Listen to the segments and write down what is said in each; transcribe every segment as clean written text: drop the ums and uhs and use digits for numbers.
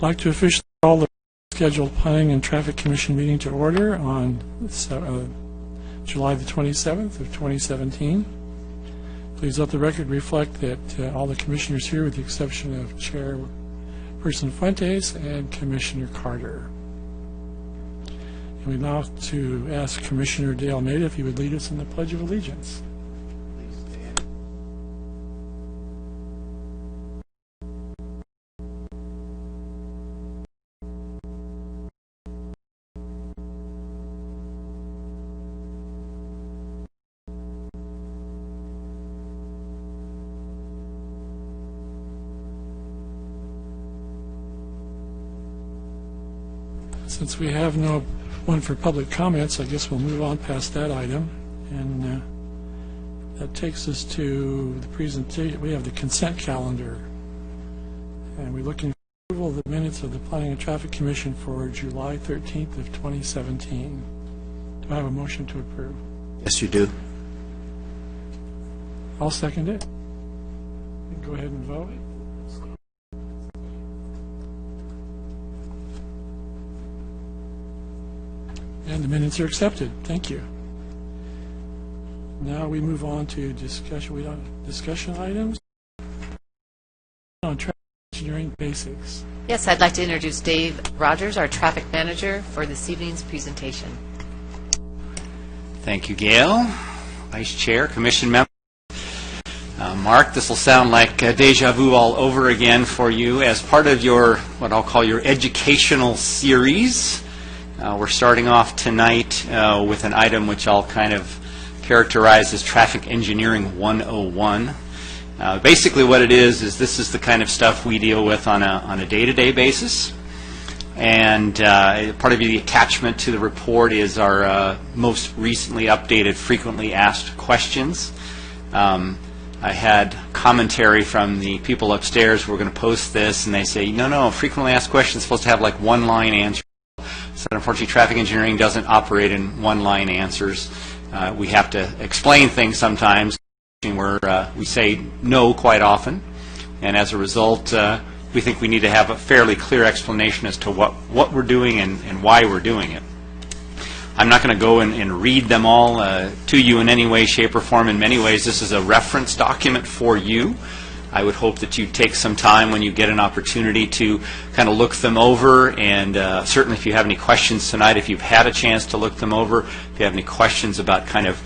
like to officially call the scheduled Planning and Traffic Commission meeting to order on July the 27th of 2017. Please let the record reflect that all the commissioners here, with the exception of Chairperson Fuentes and Commissioner Carter. And we'd now to ask Commissioner De Almeida if he would lead us in the Pledge of Allegiance. Since we have no one for public comments, I guess we'll move on past that item. And that takes us to the presentation. We have the consent calendar. And we're looking for approval of the minutes of the Planning and Traffic Commission for July 13th of 2017. Do I have a motion to approve? Yes, you do. I'll second it. Go ahead and vote. And the minutes are accepted. Thank you. Now we move on to discussion items on traffic engineering basics. Yes, I'd like to introduce Dave Rogers, our traffic manager, for this evening's presentation. Thank you, Gail. Vice Chair, Commission member. Mark, this will sound like deja vu all over again for you. As part of your, what I'll call your educational series, we're starting off tonight with an item which I'll kind of characterize as Traffic Engineering 101. Basically what it is this is the kind of stuff we deal with on a day-to-day basis. And part of the attachment to the report is our most recently updated frequently asked questions. I had commentary from the people upstairs who were going to post this, and they say, no, frequently asked questions is supposed to have like one-line answers. So unfortunately, traffic engineering doesn't operate in one-line answers. We have to explain things sometimes where we say no quite often, and as a result, we think we need to have a fairly clear explanation as to what we're doing and why we're doing it. I'm not going to go and read them all to you in any way, shape, or form. In many ways, this is a reference document for you. I would hope that you take some time when you get an opportunity to kind of look them over, and certainly if you have any questions tonight, if you've had a chance to look them over, if you have any questions about kind of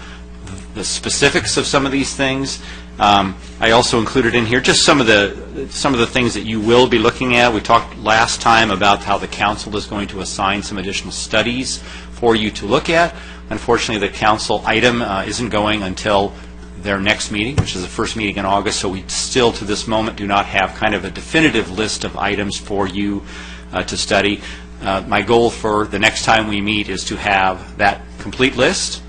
the specifics of some of these things. I also included in here just some of the things that you will be looking at. We talked last time about how the council is going to assign some additional studies for you to look at. Unfortunately, the council item isn't going until their next meeting, which is the first meeting in August, so we still to this moment do not have kind of a definitive list of items for you to study. My goal for the next time we meet is to have that complete list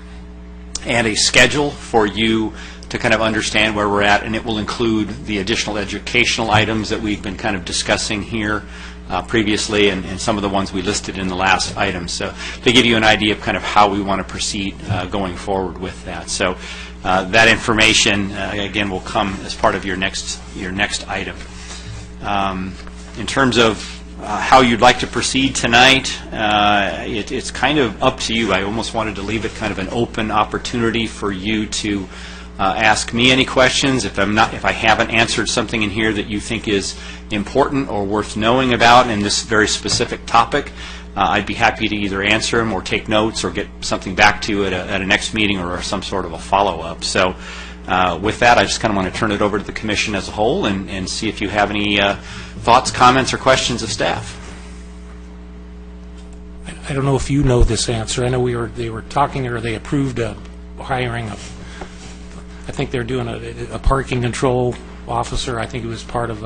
and a schedule for you to kind of understand where we're at, and it will include the additional educational items that we've been kind of discussing here previously, and some of the ones we listed in the last item. So to give you an idea of kind of how we want to proceed going forward with that. So that information, again, will come as part of your next item. In terms of how you'd like to proceed tonight, it's kind of up to you. I almost wanted to leave it kind of an open opportunity for you to ask me any questions. If I haven't answered something in here that you think is important or worth knowing about in this very specific topic, I'd be happy to either answer them or take notes or get something back to you at a next meeting or some sort of a follow-up. So with that, I just kind of want to turn it over to the Commission as a whole and see if you have any thoughts, comments, or questions of staff. I don't know if you know this answer. I know they were talking, or they approved hiring I think they're doing a parking control officer. I think it was part of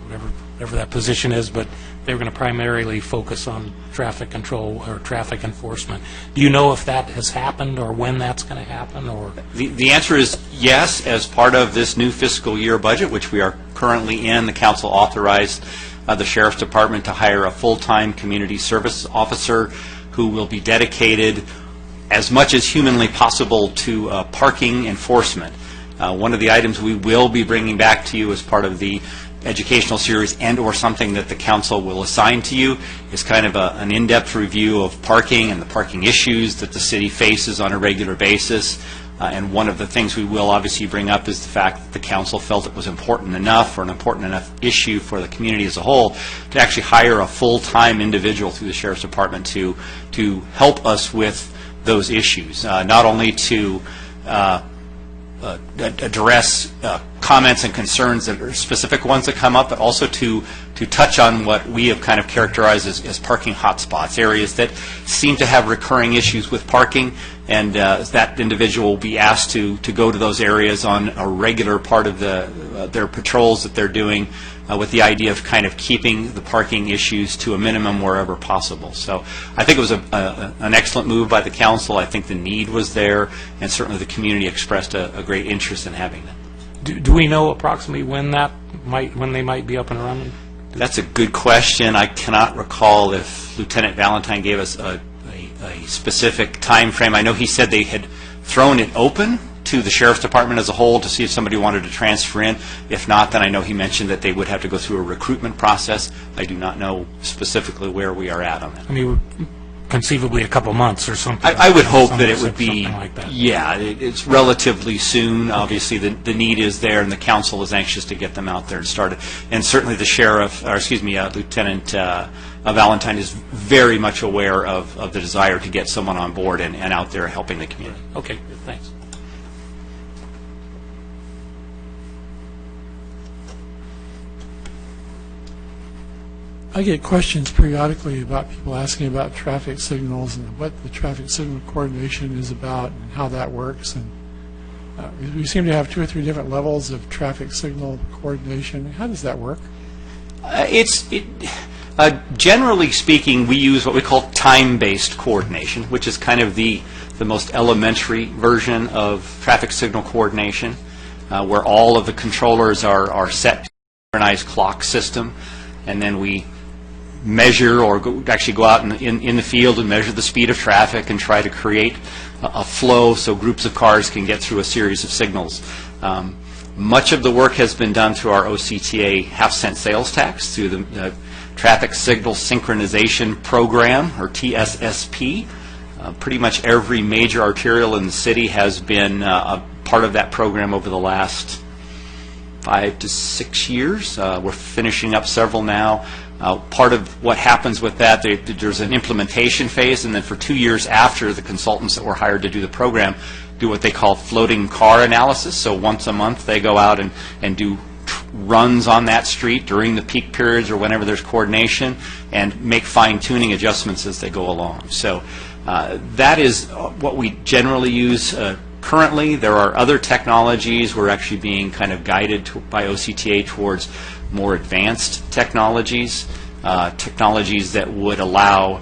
whatever that position is, but they're going to primarily focus on traffic control or traffic enforcement. Do you know if that has happened or when that's going to happen? Or the answer is yes. As part of this new fiscal year budget, which we are currently in, the council authorized the Sheriff's Department to hire a full-time community service officer who will be dedicated as much as humanly possible to parking enforcement. One of the items we will be bringing back to you as part of the educational series and/or something that the council will assign to you is kind of an in-depth review of parking and the parking issues that the city faces on a regular basis. And one of the things we will obviously bring up is the fact that the council felt it was important enough, or an important enough issue for the community as a whole, to actually hire a full-time individual through the Sheriff's Department to help us with those issues, not only to address comments and concerns that are specific ones that come up, but also to touch on what we have kind of characterized as parking hotspots, areas that seem to have recurring issues with parking, and that individual will be asked to go to those areas on a regular part of their patrols that they're doing, with the idea of kind of keeping the parking issues to a minimum wherever possible. So I think it was an excellent move by the council. I think the need was there, and certainly the community expressed a great interest in having that. Do we know approximately when they might be up and running? That's a good question. I cannot recall if Lieutenant Valentine gave us a specific time frame. I know he said they had thrown it open to the Sheriff's Department as a whole to see if somebody wanted to transfer in. If not, then I know he mentioned that they would have to go through a recruitment process. I do not know specifically where we are at on that. I mean, conceivably a couple months or something. I would hope that it would be, something like that. yeah, it's relatively soon. Obviously, the need is there, and the council is anxious to get them out there and started. And certainly the sheriff, or excuse me, Lieutenant Valentine is very much aware of the desire to get someone on board and out there helping the community. Okay, good, thanks. I get questions periodically about people asking about traffic signals and what the traffic signal coordination is about and how that works. And we seem to have 2 or 3 different levels of traffic signal coordination. How does that work? Generally speaking, we use what we call time-based coordination, which is kind of the most elementary version of traffic signal coordination, where all of the controllers are set to a synchronized clock system, and then we measure or actually go out in the field and measure the speed of traffic and try to create a flow so groups of cars can get through a series of signals. Much of the work has been done through our OCTA half-cent sales tax, through the Traffic Signal Synchronization Program, or TSSP. Pretty much every major arterial in the city has been a part of that program over the last 5 to 6 years. We're finishing up several now. Part of what happens with that, there's an implementation phase, and then for 2 years after, the consultants that were hired to do the program do what they call floating car analysis. So once a month they go out and do runs on that street during the peak periods or whenever there's coordination, and make fine-tuning adjustments as they go along. So that is what we generally use currently. There are other technologies. We're actually being kind of guided by OCTA towards more advanced technologies, technologies that would allow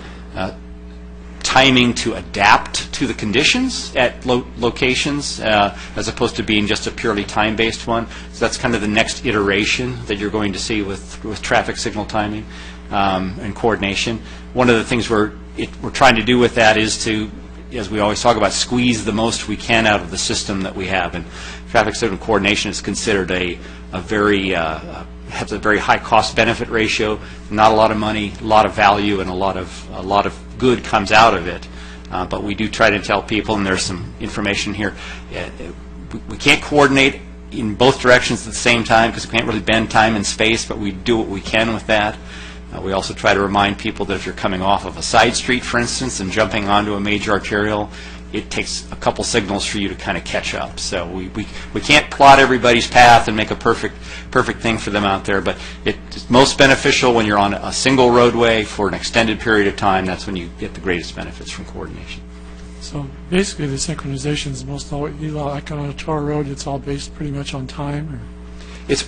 timing to adapt to the conditions at locations, as opposed to being just a purely time-based one. So that's kind of the next iteration that you're going to see with traffic signal timing and coordination. One of the things we're trying to do with that is to, as we always talk about, squeeze the most we can out of the system that we have. And traffic signal coordination is considered has a very high cost-benefit ratio. Not a lot of money, a lot of value, and a lot of good comes out of it. But we do try to tell people, and there's some information here, we can't coordinate in both directions at the same time because we can't really bend time and space, but we do what we can with that. We also try to remind people that if you're coming off of a side street, for instance, and jumping onto a major arterial, it takes a couple signals for you to kind of catch up. So we can't plot everybody's path and make a perfect thing for them out there, but it's most beneficial when you're on a single roadway for an extended period of time. That's when you get the greatest benefits from coordination. So basically the synchronization is most always, like on a toll road, it's all based pretty much on time? Or?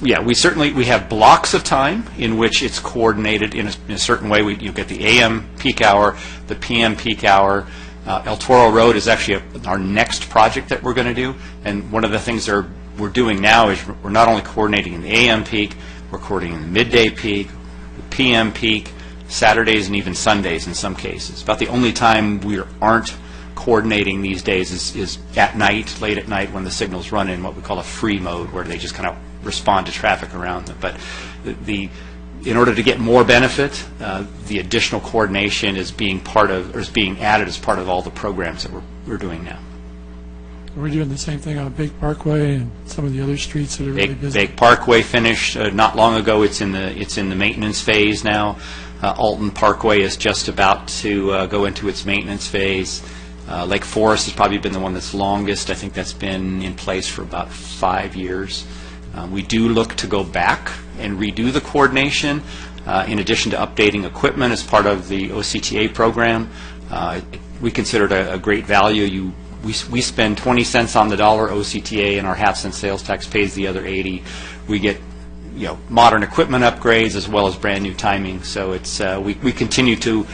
We have blocks of time in which it's coordinated in a certain way. You get the AM peak hour, the PM peak hour. El Toro Road is actually our next project that we're going to do, and one of the things we're doing now is we're not only coordinating in the AM peak, we're coordinating in the midday peak, the PM peak, Saturdays, and even Sundays in some cases. About the only time we aren't coordinating these days is at night, late at night, when the signals run in what we call a free mode, where they just kind of respond to traffic around them. But in order to get more benefit, the additional coordination is being added as part of all the programs that we're doing now. We're doing the same thing on Bake Parkway and some of the other streets that are really busy. Bake Parkway finished not long ago. It's in the maintenance phase now. Alton Parkway is just about to go into its maintenance phase. Lake Forest has probably been the one that's longest. I think that's been in place for about 5 years. We do look to go back and redo the coordination in addition to updating equipment as part of the OCTA program. We consider it a great value. We spend 20 cents on the dollar OCTA, and our half-cent sales tax pays the other 80. We get modern equipment upgrades as well as brand new timing. So it's we continue to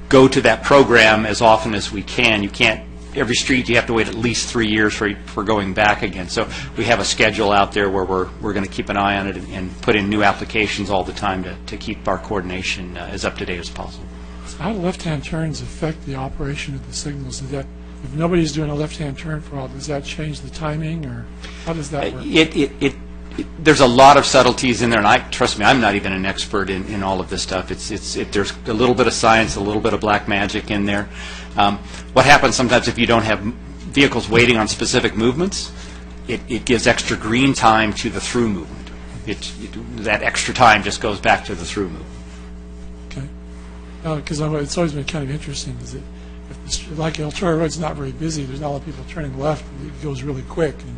go to that program as often as we can. You can't every street you have to wait at least 3 years for going back again. So we have a schedule out there where we're going to keep an eye on it and put in new applications all the time to keep our coordination as up to date as possible. So how do left-hand turns affect the operation of the signals? If nobody's doing a left-hand turn for a while, does that change the timing, or how does that work? There's a lot of subtleties in there, and trust me, I'm not even an expert in all of this stuff. There's a little bit of science, a little bit of black magic in there. What happens sometimes if you don't have vehicles waiting on specific movements, it gives extra green time to the through movement. That extra time just goes back to the through movement. Okay. Because it's always been kind of interesting, is that like El Toro Road's not very busy, there's not a lot of people turning left, it goes really quick. And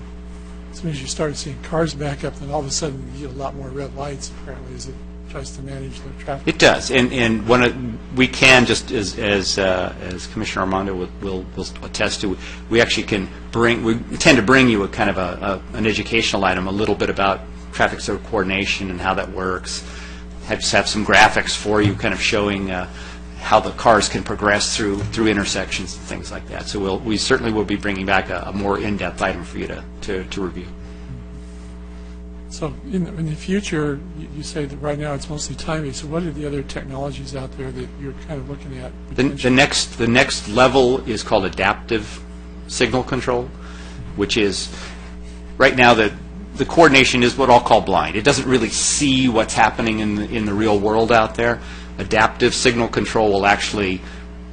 as soon as you start seeing cars back up, then all of a sudden you get a lot more red lights, apparently, as it tries to manage the traffic. It does, and we can, just as Commissioner Armando will attest to, we actually we tend to bring you a kind of an educational item, a little bit about traffic center coordination and how that works. Have some graphics for you, kind of showing how the cars can progress through intersections and things like that. So we certainly will be bringing back a more in-depth item for you to review. So in the future, you say that right now it's mostly timing. So what are the other technologies out there that you're kind of looking at? The next level is called adaptive signal control, which is right now the coordination is what I'll call blind. It doesn't really see what's happening in the real world out there. Adaptive signal control will actually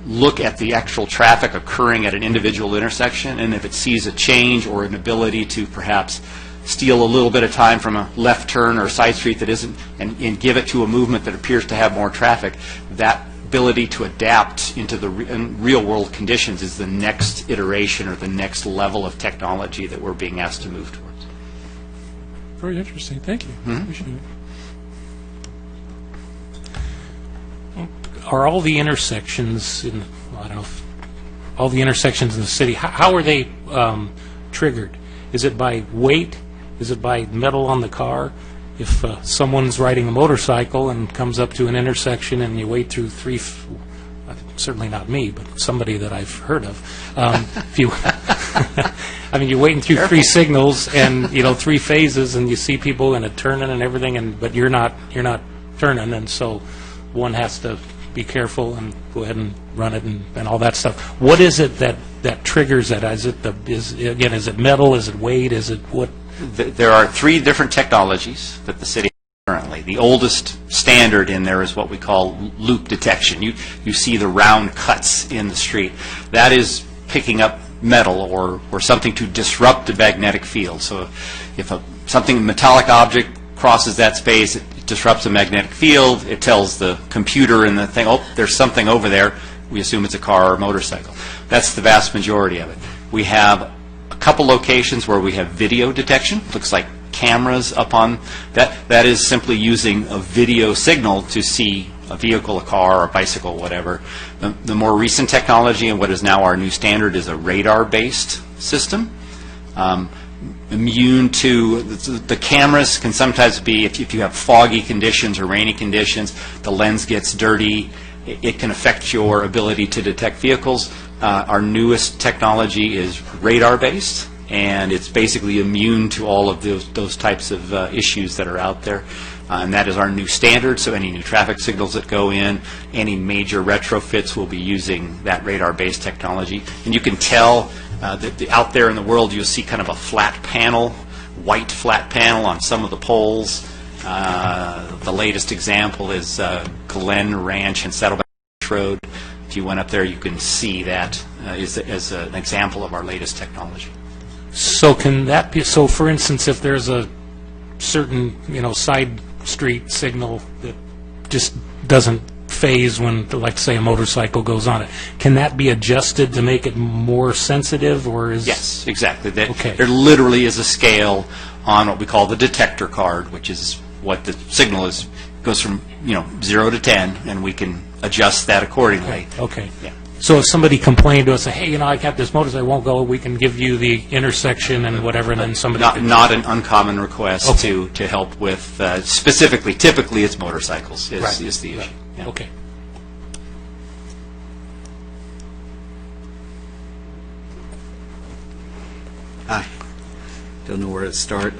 look at the actual traffic occurring at an individual intersection, and if it sees a change or an ability to perhaps steal a little bit of time from a left turn or a side street that isn't, and give it to a movement that appears to have more traffic, that ability to adapt into the real world conditions is the next iteration or the next level of technology that we're being asked to move towards. Very interesting. Thank you. Appreciate it. Are all the intersections all the intersections in the city, how are they triggered? Is it by weight? Is it by metal on the car? If someone's riding a motorcycle and comes up to an intersection and you wait through certainly not me, but somebody that I've heard of, you're waiting through 3 signals and 3 phases, and you see people and it turning and everything, but you're not turning, and so one has to be careful and go ahead and run it and all that stuff. What is it that triggers that? Is it metal? Is it weight? Is it what? There are 3 different technologies that the city has currently. The oldest standard in there is what we call loop detection. You see the round cuts in the street. That is picking up metal or something to disrupt the magnetic field. So if something metallic object crosses that space, it disrupts the magnetic field. It tells the computer and the thing, oh, there's something over there. We assume it's a car or a motorcycle. That's the vast majority of it. We have a couple locations where we have video detection. Looks like cameras up on that. That is simply using a video signal to see a vehicle, a car, or a bicycle, whatever. The more recent technology and what is now our new standard is a radar-based system. Immune to the cameras can sometimes be, if you have foggy conditions or rainy conditions, the lens gets dirty, it can affect your ability to detect vehicles. Our newest technology is radar-based, and it's basically immune to all of those types of issues that are out there. And that is our new standard, so any new traffic signals that go in, any major retrofits will be using that radar-based technology. And you can tell that out there in the world you'll see kind of a flat panel white flat panel on some of the poles. The latest example is Glen Ranch and Saddleback Road. If you went up there, you can see that as an example of our latest technology. So can that be, so for instance, if there's a certain, side street signal that just doesn't phase when, like, say, a motorcycle goes on it, can that be adjusted to make it more sensitive, or is... Yes, exactly. Okay. There literally is a scale on what we call the detector card, which is what the signal is, goes from, 0 to 10, and we can adjust that accordingly. Okay. Yeah. So if somebody complained to us, say, hey, I got this motorcycle, I won't go, we can give you the intersection and whatever, and then somebody... Not an uncommon request Okay. to help with, specifically, typically it's motorcycles Right. is the issue. Yeah. Okay. Hi. Don't know where to start.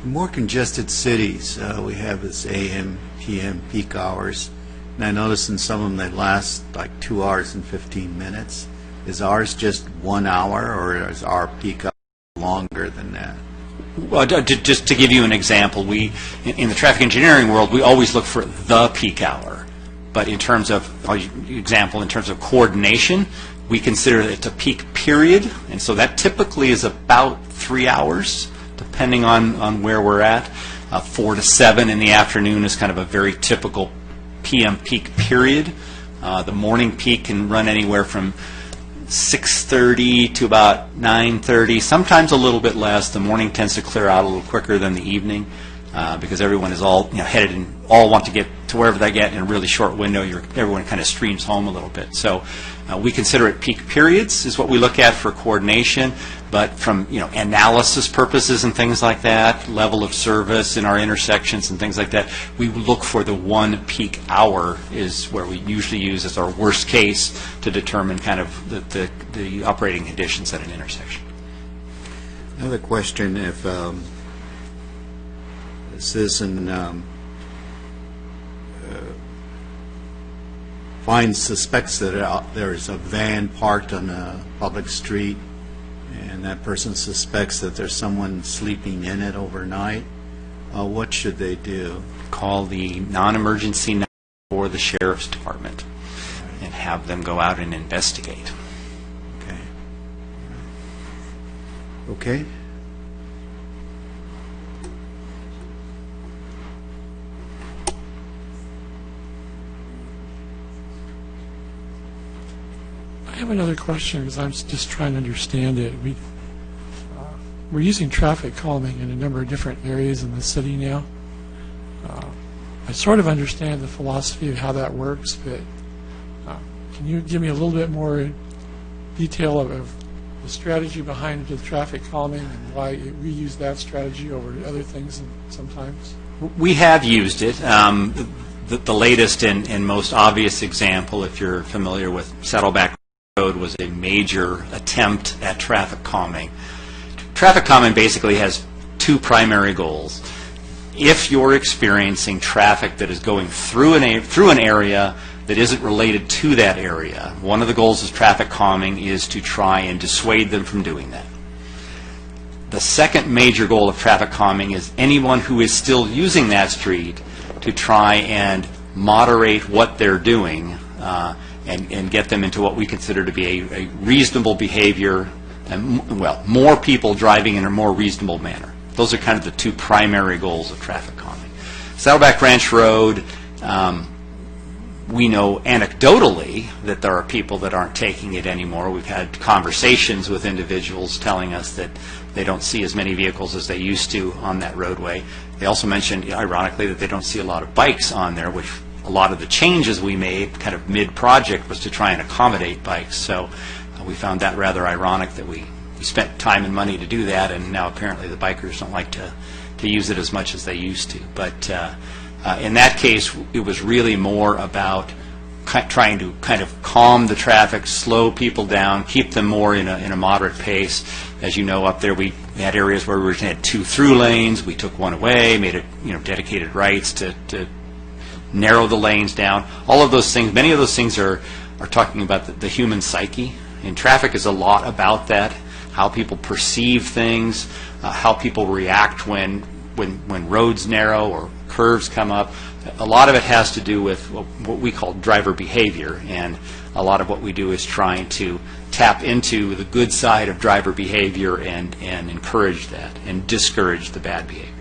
More congested cities, we have this AM, PM peak hours, and I notice in some of them they last like 2 hours and 15 minutes. Is ours just 1 hour, or is our peak hour longer than that? Well, just to give you an example, in the traffic engineering world, we always look for the peak hour. But in terms of, in terms of coordination, we consider it a peak period, and so that typically is about 3 hours, depending on where we're at. 4 to 7 in the afternoon is kind of a very typical PM peak period. The morning peak can run anywhere from 6:30 to about 9:30, sometimes a little bit less. The morning tends to clear out a little quicker than the evening because everyone is all headed and all want to get to wherever they get in a really short window. Everyone kind of streams home a little bit. So we consider it peak periods is what we look at for coordination. But from analysis purposes and things like that, level of service in our intersections and things like that, we look for the one peak hour is where we usually use as our worst case to determine kind of the operating conditions at an intersection. Another question, if a citizen suspects that there is a van parked on a public street, and that person suspects that there's someone sleeping in it overnight, what should they do? Call the non-emergency number or the sheriff's department and have them go out and investigate. Okay. Okay. I have another question because I'm just trying to understand it. We're using traffic calming in a number of different areas in the city now. I sort of understand the philosophy of how that works, but can you give me a little bit more detail of the strategy behind the traffic calming and why we use that strategy over other things sometimes? We have used it. The latest and most obvious example, if you're familiar with Saddleback Road, was a major attempt at traffic calming. Traffic calming basically has two primary goals. If you're experiencing traffic that is going through an area that isn't related to that area, one of the goals of traffic calming is to try and dissuade them from doing that. The second major goal of traffic calming is anyone who is still using that street to try and moderate what they're doing and get them into what we consider to be a reasonable behavior, and, well, more people driving in a more reasonable manner. Those are kind of the two primary goals of traffic calming. Saddleback Ranch Road, we know anecdotally that there are people that aren't taking it anymore. We've had conversations with individuals telling us that they don't see as many vehicles as they used to on that roadway. They also mentioned, ironically, that they don't see a lot of bikes on there, which a lot of the changes we made kind of mid-project was to try and accommodate bikes. So we found that rather ironic that we spent time and money to do that, and now apparently the bikers don't like to use it as much as they used to. But in that case, it was really more about trying to kind of calm the traffic, slow people down, keep them more in a moderate pace. As you know, up there we had areas where we originally had 2 through lanes. We took one away, made it dedicated rights to narrow the lanes down. All of those things, many of those things are talking about the human psyche, and traffic is a lot about that. how people perceive things, how people react when roads narrow or curves come up. A lot of it has to do with what we call driver behavior, and a lot of what we do is trying to tap into the good side of driver behavior and encourage that and discourage the bad behavior.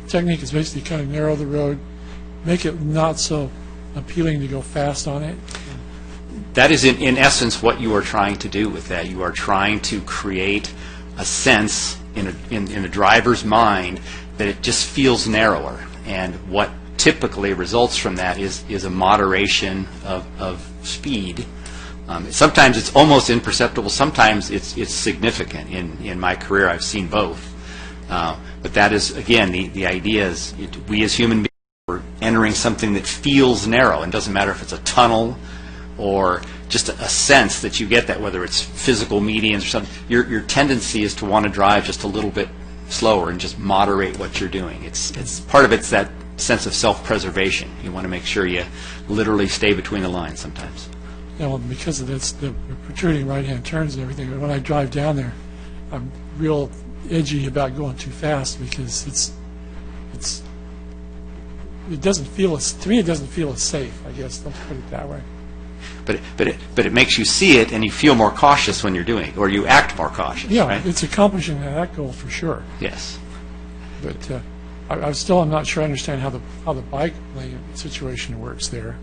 The technique is basically kind of narrow the road, make it not so appealing to go fast on it. That is, in essence, what you are trying to do with that. You are trying to create a sense in a driver's mind that it just feels narrower. And what typically results from that is a moderation of speed. Sometimes it's almost imperceptible. Sometimes it's significant. In my career, I've seen both. But that is, again, the idea is we as human beings are entering something that feels narrow. And it doesn't matter if it's a tunnel or just a sense that you get that, whether it's physical medians or something. Your tendency is to want to drive just a little bit slower and just moderate what you're doing. It's part of it's that sense of self-preservation. You want to make sure you literally stay between the lines sometimes. Yeah, well, because of this, the protruding right-hand turns and everything, when I drive down there, I'm real edgy about going too fast because it doesn't feel as, to me it doesn't feel as safe, I guess, let's put it that way. But it makes you see it, and you feel more cautious when you're doing it, or you act more cautious. Yeah, right? it's accomplishing that goal for sure. Yes. But I'm not sure I understand how the bike lane situation works there,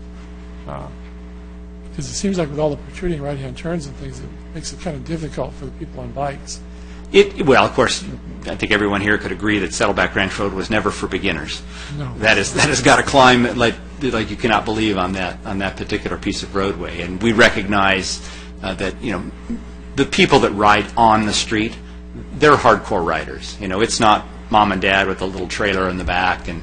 because it seems like with all the protruding right-hand turns and things, it makes it kind of difficult for the people on bikes. Well, of course, I think everyone here could agree that Saddleback Ranch Road was never for beginners. No. That has got to climb like you cannot believe on that particular piece of roadway. And we recognize that the people that ride on the street, they're hardcore riders. It's not mom and dad with a little trailer in the back, and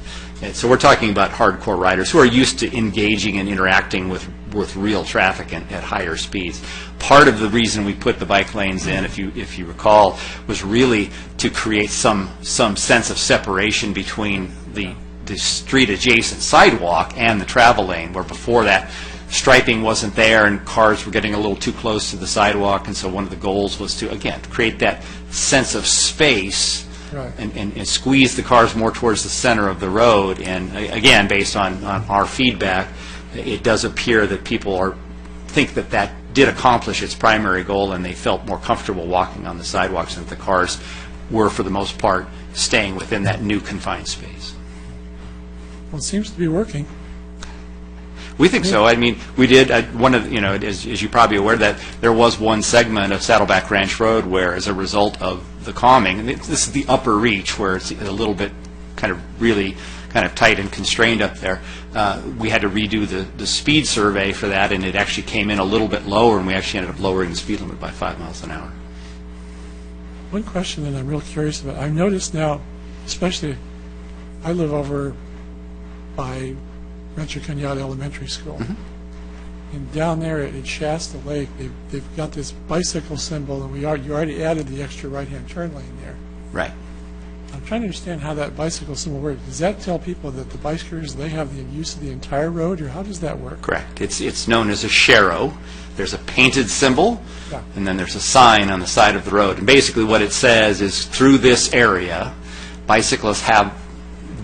so we're talking about hardcore riders who are used to engaging and interacting with real traffic at higher speeds. Part of the reason we put the bike lanes in, if you recall, was really to create some sense of separation between the street adjacent sidewalk and the travel lane, where before that striping wasn't there and cars were getting a little too close to the sidewalk, and so one of the goals was to, again, create that sense of space. Right. And squeeze the cars more towards the center of the road. And again, based on our feedback, it does appear that people think that did accomplish its primary goal, and they felt more comfortable walking on the sidewalks, and that the cars were, for the most part, staying within that new confined space. Well, it seems to be working. We think so. I mean, we did one of as you're probably aware, that there was one segment of Saddleback Ranch Road where, as a result of the calming, and this is the upper reach where it's a little bit really tight and constrained up there. We had to redo the speed survey for that, and it actually came in a little bit lower, and we actually ended up lowering the speed limit by 5 miles an hour. One question that I'm real curious about, I've noticed now, especially, I live over by Rancho Cañada Elementary School. Mm-hmm. And down there at Shasta Lake, they've got this bicycle symbol, and you already added the extra right-hand turn lane there. Right. I'm trying to understand how that bicycle symbol works. Does that tell people that the bikers, they have the use of the entire road, or how does that work? Correct. It's known as a sharrow. There's a painted symbol, yeah, and then there's a sign on the side of the road. And basically what it says is, through this area, bicyclists have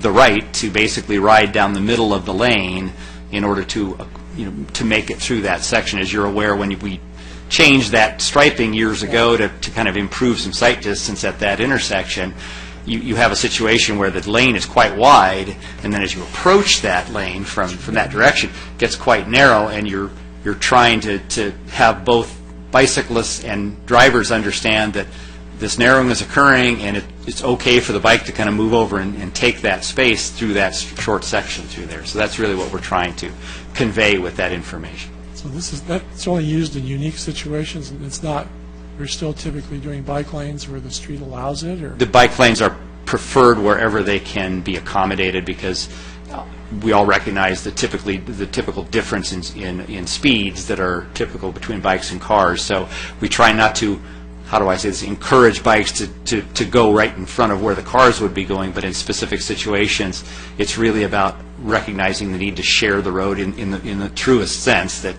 the right to basically ride down the middle of the lane in order to make it through that section. As you're aware, when we changed that striping years ago to kind of improve some sight distance at that intersection, you have a situation where the lane is quite wide, and then as you approach that lane from that direction, it gets quite narrow, and you're trying to have both bicyclists and drivers understand that this narrowing is occurring, and it's okay for the bike to kind of move over and take that space through that short section through there. So that's really what we're trying to convey with that information. So that's only used in unique situations, and it's not, we're still typically doing bike lanes where the street allows it, or? The bike lanes are preferred wherever they can be accommodated, because we all recognize the typical difference in speeds that are typical between bikes and cars. So we try not to how do I say this, encourage bikes to go right in front of where the cars would be going, but in specific situations, it's really about recognizing the need to share the road in the truest sense, that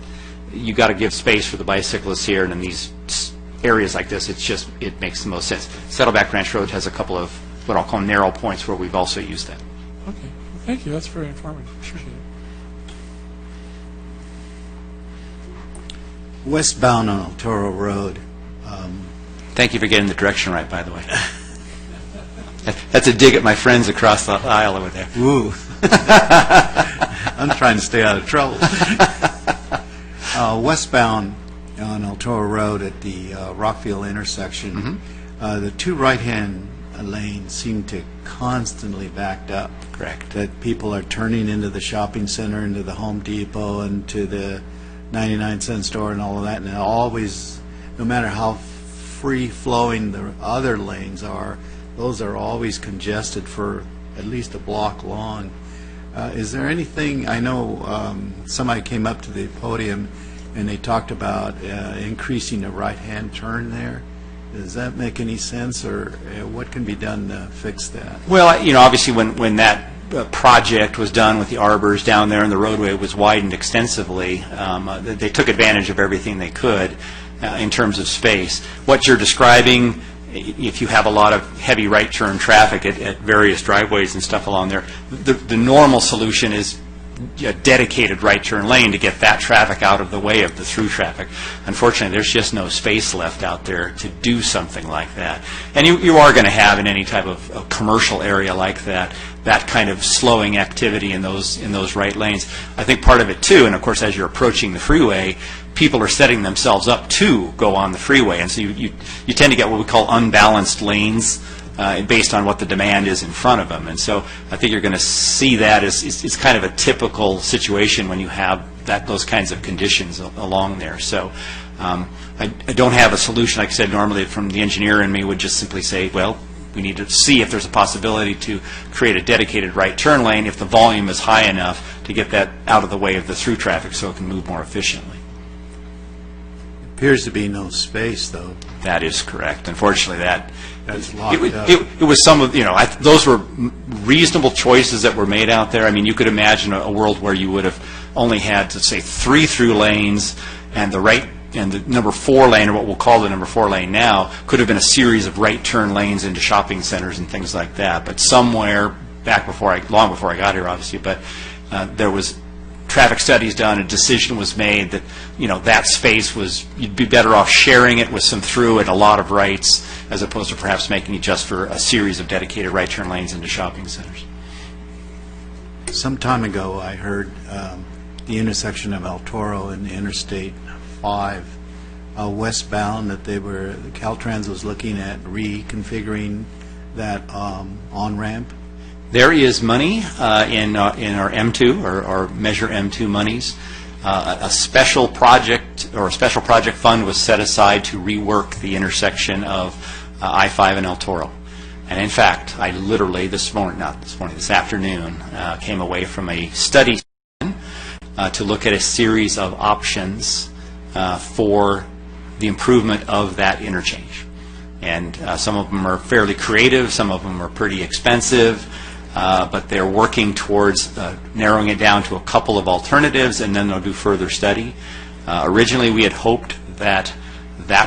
you got to give space for the bicyclists here, and in these areas like this, it makes the most sense. Saddleback Ranch Road has a couple of what I'll call narrow points where we've also used that. Okay, well, thank you, that's very informative, appreciate it. Westbound on El Toro Road, Thank you for getting the direction right, by the way. That's a dig at my friends across the aisle over there. woo. I'm trying to stay out of trouble. Westbound on El Toro Road at the Rockville intersection, the two right-hand lanes seem to constantly backed up. Correct. That people are turning into the shopping center, into the Home Depot, into the 99-cent store and all of that, and it always, no matter how free-flowing the other lanes are, those are always congested for at least a block long. Is there anything, I know somebody came up to the podium and they talked about increasing the right-hand turn there. Does that make any sense, or what can be done to fix that? Well, obviously when that project was done with the arbors down there and the roadway was widened extensively, they took advantage of everything they could in terms of space. What you're describing, if you have a lot of heavy right turn traffic at various driveways and stuff along there, the normal solution is a dedicated right turn lane to get that traffic out of the way of the through traffic. Unfortunately, there's just no space left out there to do something like that. And you are going to have in any type of commercial area like that kind of slowing activity in those right lanes. I think part of it too, and of course as you're approaching the freeway, people are setting themselves up to go on the freeway, and so you tend to get what we call unbalanced lanes based on what the demand is in front of them. And so I think you're going to see that as it's kind of a typical situation when you have those kinds of conditions along there. So I don't have a solution. Like I said, normally from the engineer in me would just simply say, well, we need to see if there's a possibility to create a dedicated right turn lane if the volume is high enough to get that out of the way of the through traffic so it can move more efficiently. Appears to be no space, though. That is correct. Unfortunately, That's locked up. it was some of, those were reasonable choices that were made out there. I mean, you could imagine a world where you would have only had to say 3 through lanes, and the number 4 lane, or what we'll call the number 4 lane now, could have been a series of right turn lanes into shopping centers and things like that. But somewhere long before I got here, obviously, but there was traffic studies done, a decision was made that that space you'd be better off sharing it with some through and a lot of rights, as opposed to perhaps making it just for a series of dedicated right turn lanes into shopping centers. Some time ago, I heard the intersection of El Toro and Interstate 5 westbound that Caltrans was looking at reconfiguring that on-ramp. There is money in our M2 or Measure M2 monies. A special project fund was set aside to rework the intersection of I-5 and El Toro. And in fact, I literally this afternoon came away from a study to look at a series of options for the improvement of that interchange. And some of them are fairly creative, some of them are pretty expensive. But they're working towards narrowing it down to a couple of alternatives, and then they'll do further study. Originally, we had hoped that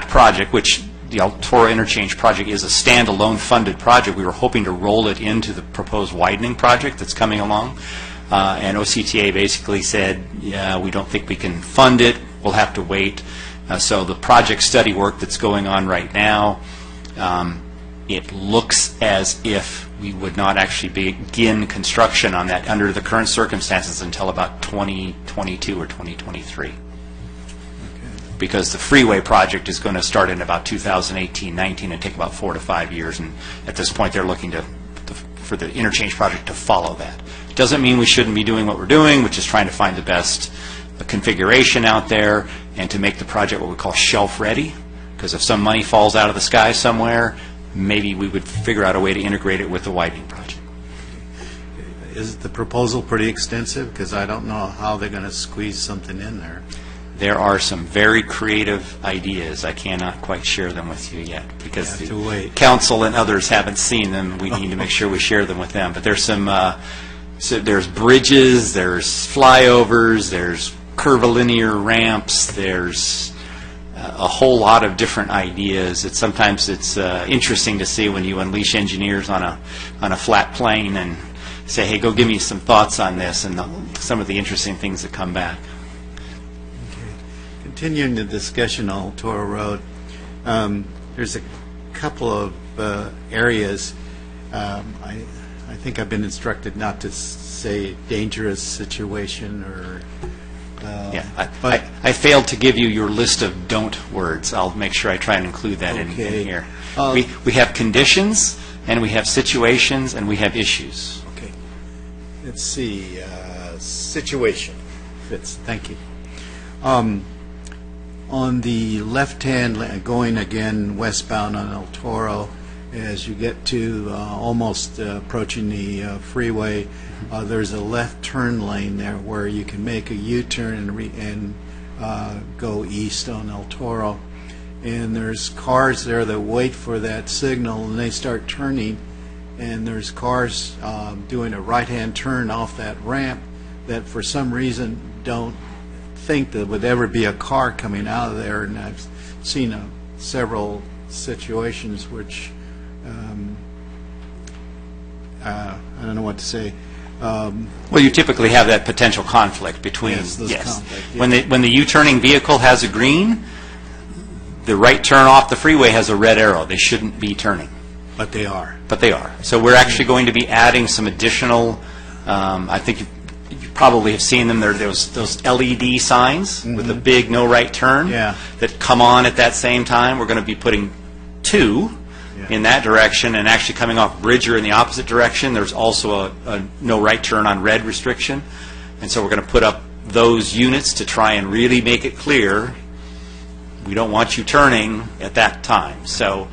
project, which the El Toro Interchange project is a standalone funded project, we were hoping to roll it into the proposed widening project that's coming along. And OCTA basically said, yeah, we don't think we can fund it. We'll have to wait. So the project study work that's going on right now, it looks as if we would not actually begin construction on that under the current circumstances until about 2022 or 2023. Because the freeway project is going to start in about 2018-19 and take about 4 to 5 years, and at this point they're looking for the interchange project to follow that. Doesn't mean we shouldn't be doing what we're doing, which is trying to find the best configuration out there and to make the project what we call shelf ready, because if some money falls out of the sky somewhere, maybe we would figure out a way to integrate it with the widening project. Is the proposal pretty extensive? Because I don't know how they're going to squeeze something in there. there are some very creative ideas. I cannot quite share them with you yet because You have to the wait. council and others haven't seen them. We need to make sure we share them with them. But there's some, so there's bridges, there's flyovers, there's curvilinear ramps, there's a whole lot of different ideas. Sometimes it's interesting to see when you unleash engineers on a flat plane and say, hey, go give me some thoughts on this, and some of the interesting things that come back. Continuing the discussion on El Toro Road, there's a couple of areas. I think I've been instructed not to say dangerous situation or. Yeah, but I failed to give you your list of don't words. I'll make sure I try and include that in Okay. here. We have conditions, and we have situations, and we have issues. okay, let's see. Situation fits. Thank you. On the left hand, going again westbound on El Toro, as you get to almost approaching the freeway, there's a left turn lane there where you can make a U-turn and go east on El Toro. And there's cars there that wait for that signal, and they start turning, and there's cars doing a right-hand turn off that ramp that for some reason don't think there would ever be a car coming out of there. And I've seen several situations which I don't know what to say. Well, you typically have that potential conflict between, Yes, those conflict, yeah. When the U-turning vehicle has a green, the right turn off the freeway has a red arrow. They shouldn't be turning, But they are. but they are. So we're actually going to be adding some additional, I think you probably have seen them, those LED signs with a big no right turn Yeah. that come on at that same time. We're going to be putting two Yeah. in that direction, and actually coming off Bridger in the opposite direction, there's also a no right turn on red restriction. And so we're going to put up those units to try and really make it clear, we don't want you turning at that time. So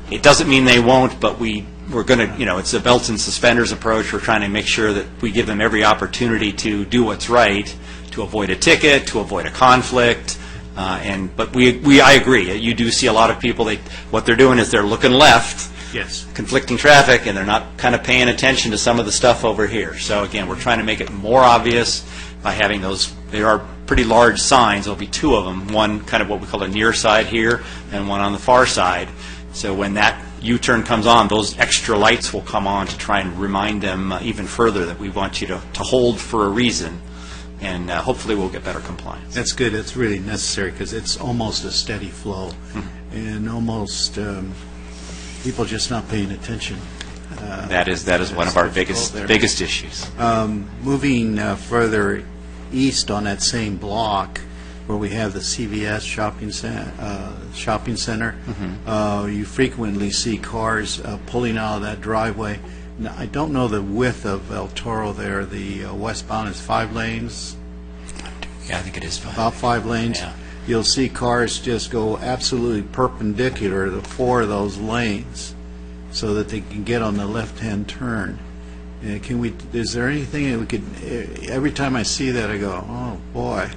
it doesn't mean they won't, but we're going to, it's a belts and suspenders approach. We're trying to make sure that we give them every opportunity to do what's right, to avoid a ticket, to avoid a conflict. But I agree. You do see a lot of people. What they're doing is they're looking left, Yes. conflicting traffic, and they're not kind of paying attention to some of the stuff over here. So again, we're trying to make it more obvious by having those. There are pretty large signs. There'll be two of them. One kind of what we call a near side here, and one on the far side. So when that U-turn comes on, those extra lights will come on to try and remind them even further that we want you to hold for a reason. And hopefully we'll get better compliance. That's good. It's really necessary because it's almost a steady flow, and almost people just not paying attention. That is one of our difficult there. biggest issues. Moving further east on that same block, where we have the CVS shopping center, you frequently see cars pulling out of that driveway. Now, I don't know the width of El Toro there. The westbound is 5 lanes. Yeah, I think it is fine. About 5 lanes. Yeah. You'll see cars just go absolutely perpendicular to 4 of those lanes so that they can get on the left-hand turn. Is there anything that we could, every time I see that I go, oh boy,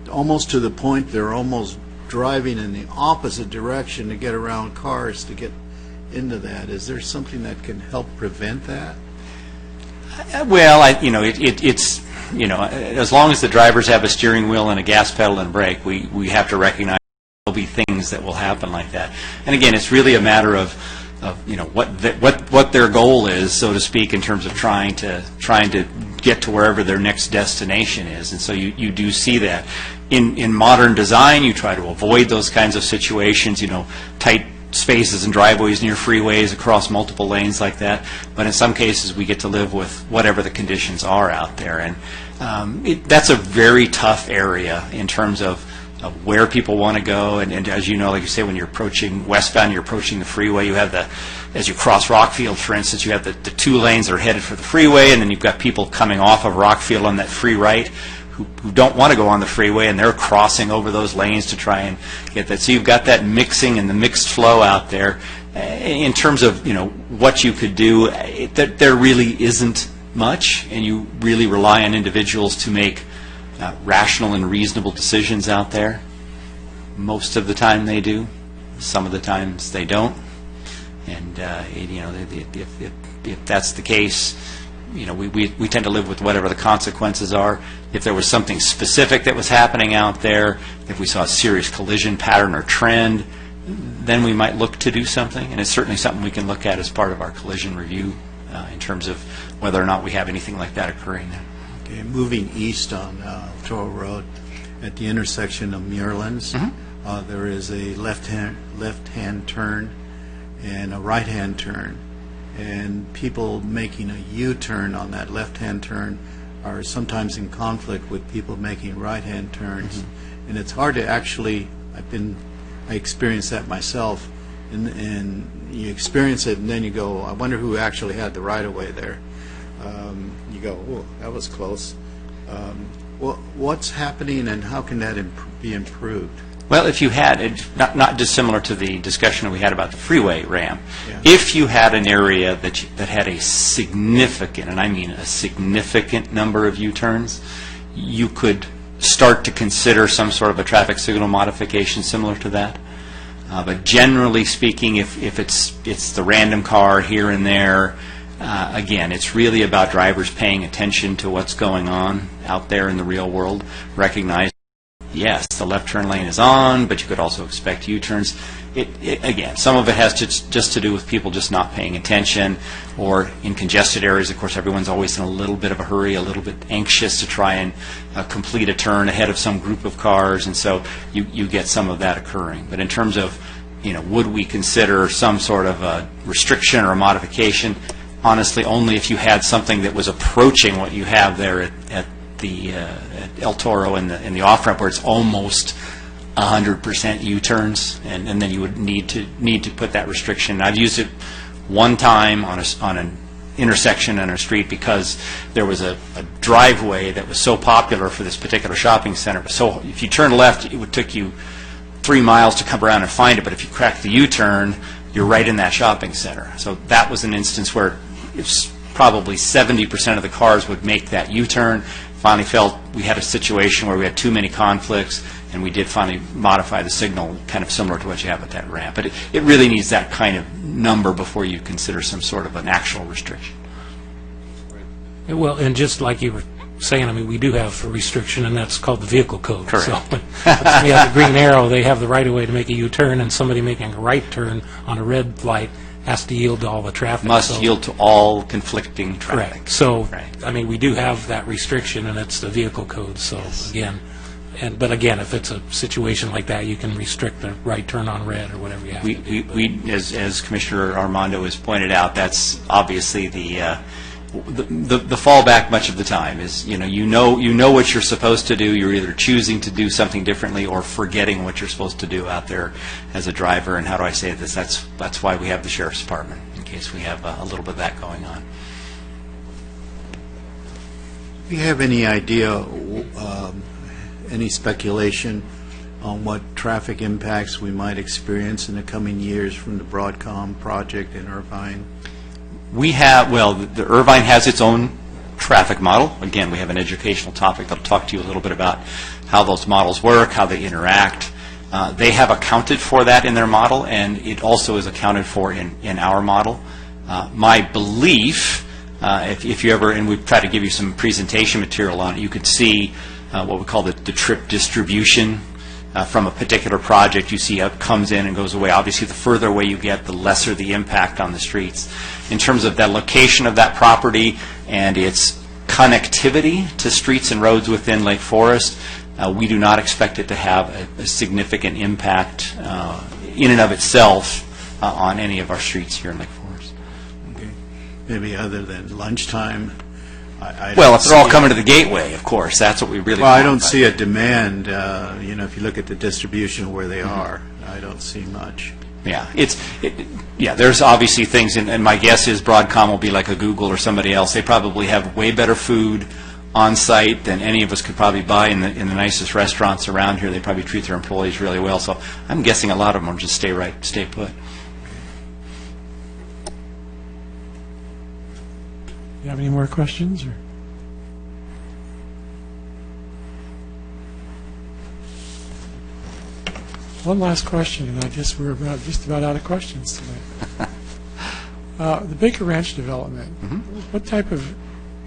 almost to the point they're almost driving in the opposite direction to get around cars to get into that. Is there something that can help prevent that? Well, it's as long as the drivers have a steering wheel and a gas pedal and brake, we have to recognize there'll be things that will happen like that. And again, it's really a matter of what their goal is, so to speak, in terms of trying to get to wherever their next destination is. And so you do see that in modern design. You try to avoid those kinds of situations. Tight spaces and driveways near freeways across multiple lanes like that. But in some cases, we get to live with whatever the conditions are out there. And that's a very tough area in terms of where people want to go. And as you know, like you say, when you're approaching westbound, you're approaching the freeway, you have as you cross Rockfield, for instance, you have the 2 lanes that are headed for the freeway, and then you've got people coming off of Rockfield on that free right who don't want to go on the freeway, and they're crossing over those lanes to try and get that. So you've got that mixing and the mixed flow out there. In terms of what you could do, there really isn't much, and you really rely on individuals to make rational and reasonable decisions out there. Most of the time they do. Some of the times they don't. And if that's the case, we tend to live with whatever the consequences are. If there was something specific that was happening out there, if we saw a serious collision pattern or trend, then we might look to do something. And it's certainly something we can look at as part of our collision review in terms of whether or not we have anything like that occurring there. Okay, moving east on Toro Road, at the intersection of Muirlands, there is a left-hand turn and a right-hand turn. And people making a U-turn on that left-hand turn are sometimes in conflict with people making right-hand turns. And it's hard to actually, I experienced that myself, and you experience it and then you go, I wonder who actually had the right-of-way there. You go, oh, that was close. What's happening and how can that be improved? Well, if you had, not dissimilar to the discussion we had about the freeway ramp, Yeah. if you had an area that had a significant, and I mean a significant number of U-turns, you could start to consider some sort of a traffic signal modification similar to that. But generally speaking, if it's the random car here and there, again, it's really about drivers paying attention to what's going on out there in the real world, recognize yes, the left turn lane is on, but you could also expect U-turns. Again, some of it has just to do with people just not paying attention, or in congested areas, of course, everyone's always in a little bit of a hurry, a little bit anxious to try and complete a turn ahead of some group of cars, and so you get some of that occurring. But in terms of, would we consider some sort of a restriction or a modification, honestly, only if you had something that was approaching what you have there at El Toro and the off-ramp, where it's almost 100% U-turns, and then you would need to put that restriction. I've used it one time on an intersection on a street because there was a driveway that was so popular for this particular shopping center. So if you turn left, it would take you 3 miles to come around and find it, but if you crack the U-turn, you're right in that shopping center. So that was an instance where it's probably 70% of the cars would make that U-turn. Finally felt we had a situation where we had too many conflicts, and we did finally modify the signal kind of similar to what you have at that ramp. But it really needs that kind of number before you consider some sort of an actual restriction. Well, and just like you were saying, I mean, we do have a restriction, and that's called the vehicle code. Correct. So when somebody has a green arrow, they have the right-of-way to make a U-turn, and somebody making a right turn on a red light has to yield to all the traffic. Must yield to all conflicting traffic. Correct. So, Right. I mean, we do have that restriction, and it's the vehicle code. So, again, but again, if it's a situation like that, you can restrict the right turn on red or whatever you have to do. We as Commissioner Armando has pointed out, that's obviously the fallback much of the time is, you know what you're supposed to do. You're either choosing to do something differently or forgetting what you're supposed to do out there as a driver. And how do I say this? That's why we have the Sheriff's Department, in case we have a little bit of that going on. Do you have any idea, any speculation on what traffic impacts we might experience in the coming years from the Broadcom project in Irvine? We have, the Irvine has its own traffic model. Again, we have an educational topic that'll talk to you a little bit about how those models work, how they interact. They have accounted for that in their model, and it also is accounted for in our model. My belief, if you ever, and we've tried to give you some presentation material on it, you could see what we call the trip distribution. From a particular project, you see how it comes in and goes away. Obviously, the further away you get, the lesser the impact on the streets. In terms of the location of that property and its connectivity to streets and roads within Lake Forest, we do not expect it to have a significant impact in and of itself on any of our streets here in Lake Forest. Okay. Maybe other than lunchtime? Well, if they're all coming to the gateway, of course, that's what we really Well, want. I don't see a demand, if you look at the distribution where they are, I don't see much. Yeah, there's obviously things, and my guess is Broadcom will be like a Google or somebody else. They probably have way better food on site than any of us could probably buy in the nicest restaurants around here. They probably treat their employees really well. So I'm guessing a lot of them will just stay put. You have any more questions? Or? One last question, and I guess we're just about out of questions tonight. The Baker Ranch development, what type of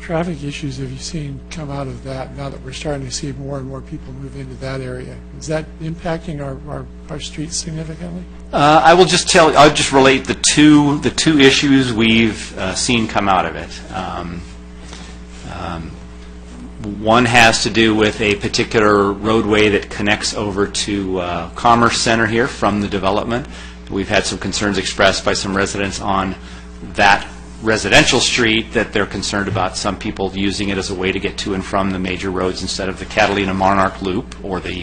traffic issues have you seen come out of that now that we're starting to see more and more people move into that area? Is that impacting our streets significantly? I will just tell. I'll just relate the two issues we've seen come out of it. One has to do with a particular roadway that connects over to Commerce Center here from the development. We've had some concerns expressed by some residents on that residential street that they're concerned about some people using it as a way to get to and from the major roads instead of the Catalina Monarch Loop or the,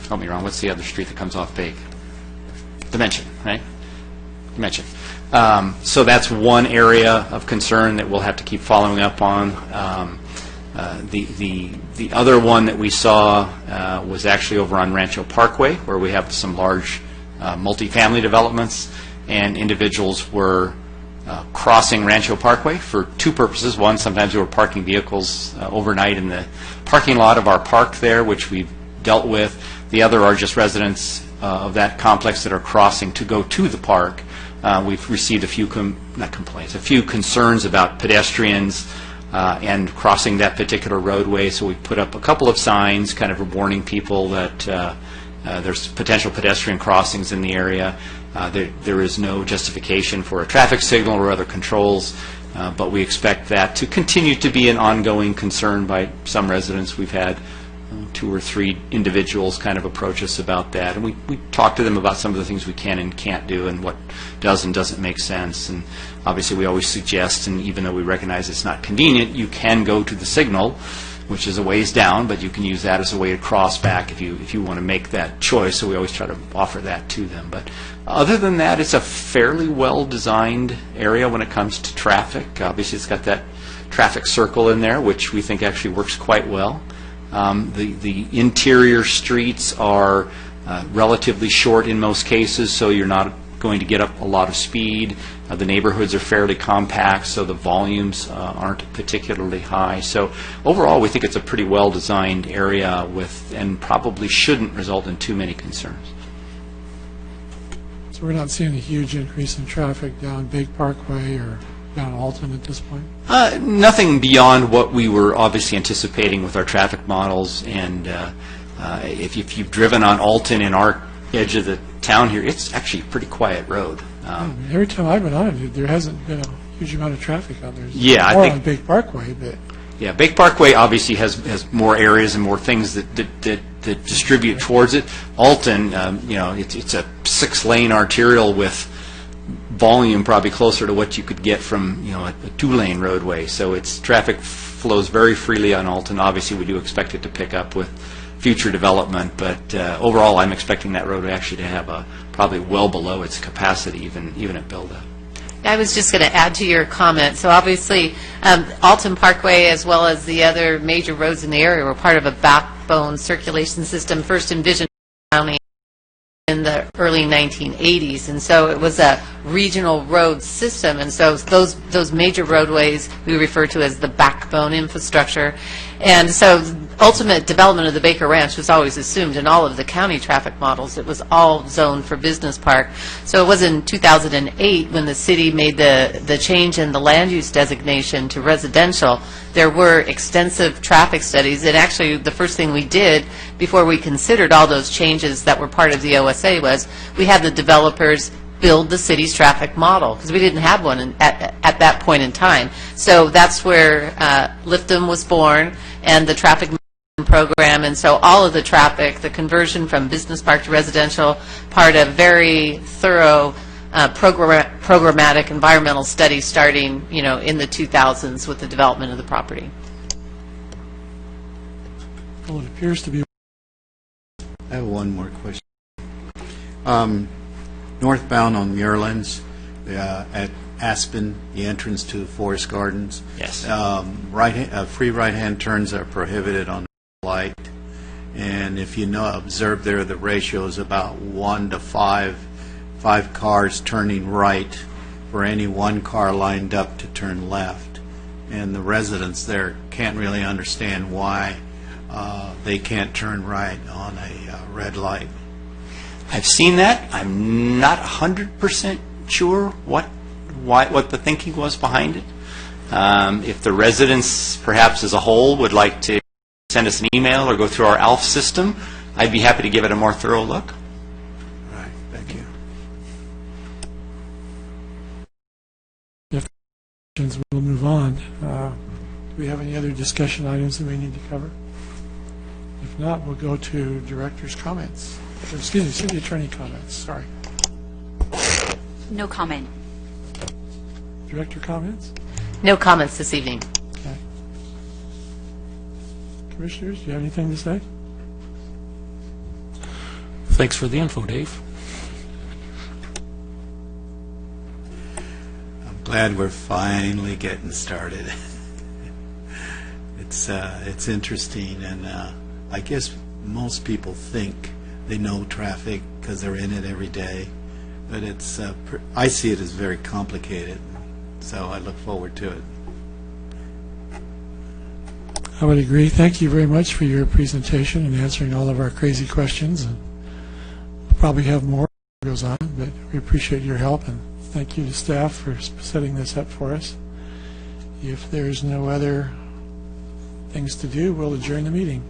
help me wrong, what's the other street that comes off Big? Dimension, right? Dimension. So that's one area of concern that we'll have to keep following up on. The other one that we saw was actually over on Rancho Parkway, where we have some large multifamily developments, and individuals were crossing Rancho Parkway for two purposes. One, sometimes we were parking vehicles overnight in the parking lot of our park there, which we've dealt with. The other are just residents of that complex that are crossing to go to the park. We've received a few, not complaints, a few concerns about pedestrians and crossing that particular roadway, so we put up a couple of signs kind of warning people that there's potential pedestrian crossings in the area. There is no justification for a traffic signal or other controls, but we expect that to continue to be an ongoing concern by some residents. We've had 2 or 3 individuals kind of approach us about that, and we talk to them about some of the things we can and can't do and what does and doesn't make sense. And obviously we always suggest, and even though we recognize it's not convenient, you can go to the signal, which is a ways down, but you can use that as a way to cross back if you want to make that choice. So we always try to offer that to them. But other than that, it's a fairly well-designed area when it comes to traffic. Obviously, it's got that traffic circle in there, which we think actually works quite well. The interior streets are relatively short in most cases, so you're not going to get up a lot of speed. The neighborhoods are fairly compact, so the volumes aren't particularly high. So overall, we think it's a pretty well-designed area and probably shouldn't result in too many concerns. So we're not seeing a huge increase in traffic down Big Parkway or down Alton at this point? Nothing beyond what we were obviously anticipating with our traffic models. And if you've driven on Alton in our edge of the town here, it's actually a pretty quiet road. Every time I've been on it, there hasn't been a huge amount of traffic on there. Yeah, I more think on Big Parkway, but yeah, Big Parkway obviously has more areas and more things that distribute towards it. Alton, it's a 6-lane arterial with volume probably closer to what you could get from a 2-lane roadway. So its traffic flows very freely on Alton. Obviously, we do expect it to pick up with future development, but overall, I'm expecting that road actually to have probably well below its capacity, even at build-up. I was just going to add to your comment. So obviously, Alton Parkway, as well as the other major roads in the area, were part of a backbone circulation system first envisioned in the county in the early 1980s, and so it was a regional road system, and so those major roadways we refer to as the backbone infrastructure. And so ultimate development of the Baker Ranch was always assumed in all of the county traffic models. It was all zoned for business park. So it was in 2008 when the city made the change in the land use designation to residential. There were extensive traffic studies, and actually the first thing we did before we considered all those changes that were part of the OSA was we had the developers build the city's traffic model, because we didn't have one at that point in time. So that's where Lifton was born, and the traffic program, and so all of the traffic, the conversion from business park to residential, part of very thorough programmatic environmental study starting, in the 2000s with the development of the property. Well, it appears to be. I have one more question. Northbound on Muirlands, at Aspen, the entrance to Forest Gardens. Yes. Free right-hand turns are prohibited on the light, and if you observe there, the ratio is about 1 to 5 cars turning right for any one car lined up to turn left, and the residents there can't really understand why they can't turn right on a red light. I've seen that. I'm not 100% sure what the thinking was behind it. If the residents, perhaps as a whole, would like to send us an email or go through our ALF system, I'd be happy to give it a more thorough look. Right, thank you. We'll move on. Do we have any other discussion items that we need to cover? If not, we'll go to director's comments. Or, excuse me, city attorney comments. Sorry. No comment. Director comments? No comments this evening. Okay. Commissioners, do you have anything to say? Thanks for the info, Dave. I'm glad we're finally getting started. It's interesting, and I guess most people think they know traffic because they're in it every day, but I see it as very complicated, so I look forward to it. I would agree. Thank you very much for your presentation and answering all of our crazy questions. And we'll probably have more as it goes on, but we appreciate your help, and thank you to staff for setting this up for us. If there's no other things to do, we'll adjourn the meeting.